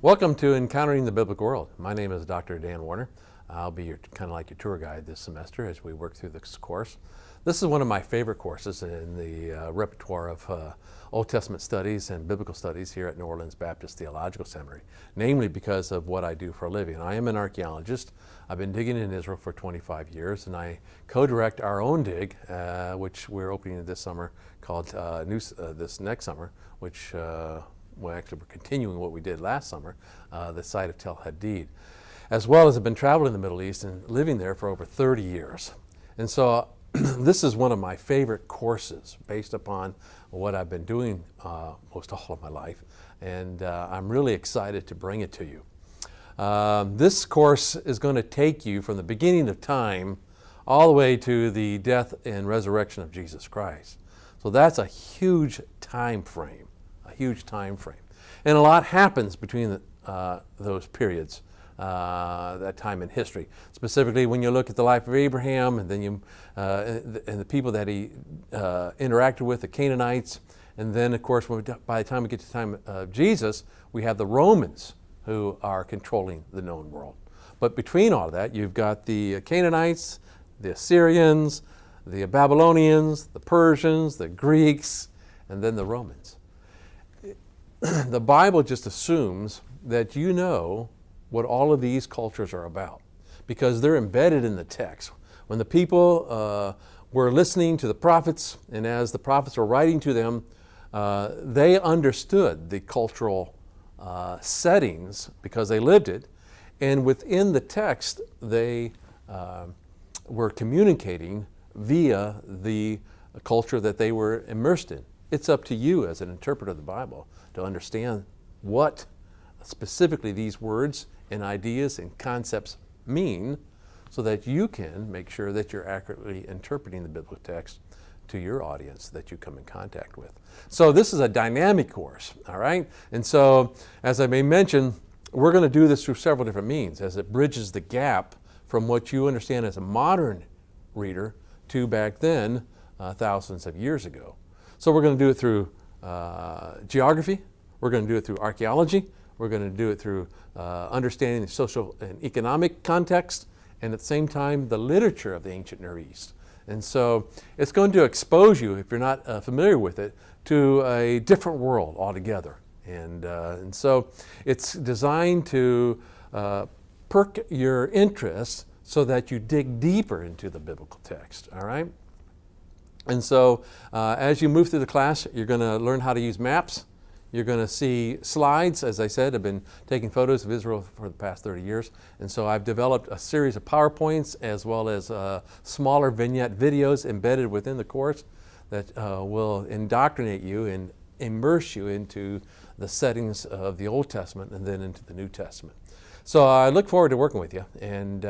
Welcome to Encountering the Biblical World. My name is Dr. Dan Warner. I'll be kind of like your tour guide this semester as we work through this course. This is one of my favorite courses in the repertoire of Old Testament studies and biblical studies here at New Orleans Baptist Theological Seminary, namely because of what I do for a living. I am an archaeologist. I've been digging in Israel for 25 years, and I co-direct our own dig, which we're opening this summer, called this next summer, which well, actually, we're continuing what we did last summer, the site of Tel Hadid, as well as I've been traveling the Middle East and living there for over 30 years. And so this is one of my favorite courses based upon what I've been doing most all of my life, and I'm really excited to bring it to you. This course is going to take you from the beginning of time all the way to the death and resurrection of Jesus Christ. So that's a huge time frame. And a lot happens between those periods, that time in history. Specifically, when you look at the life of Abraham, and then and the people that he interacted with, the Canaanites, and then, of course, by the time we get to the time of Jesus, we have the Romans who are controlling the known world. But between all that, you've got the Canaanites, the Assyrians, the Babylonians, the Persians, the Greeks, and then the Romans. The Bible just assumes that you know what all of these cultures are about because they're embedded in the text. When the people were listening to the prophets, and as the prophets were writing to them, they understood the cultural settings because they lived it, and within the text they were communicating via the culture that they were immersed in. It's up to you as an interpreter of the Bible to understand what specifically these words and ideas and concepts mean so that you can make sure that you're accurately interpreting the biblical text to your audience that you come in contact with. So this is a dynamic course, all right? And so, as I may mention, we're going to do this through several different means as it bridges the gap from what you understand as a modern reader to back then, thousands of years ago. So we're going to do it through geography, we're going to do it through archaeology, we're going to do it through understanding the social and economic context, and at the same time the literature of the ancient Near East. And so it's going to expose you, if you're not familiar with it, to a different world altogether. And so it's designed to perk your interest so that you dig deeper into the biblical text, all right? And so as you move through the class, you're going to learn how to use maps. You're going to see slides. As I said, I've been taking photos of Israel for the past 30 years. And so I've developed a series of PowerPoints as well as smaller vignette videos embedded within the course that will indoctrinate you and immerse you into the settings of the Old Testament and then into the New Testament. So I look forward to working with you. And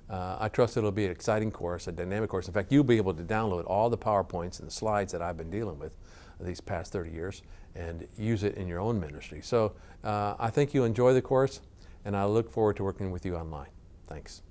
I trust it'll be an exciting course, a dynamic course. In fact, you'll be able to download all the PowerPoints and the slides that I've been dealing with these past 30 years and use it in your own ministry. So I think you'll enjoy the course, and I look forward to working with you online. Thanks.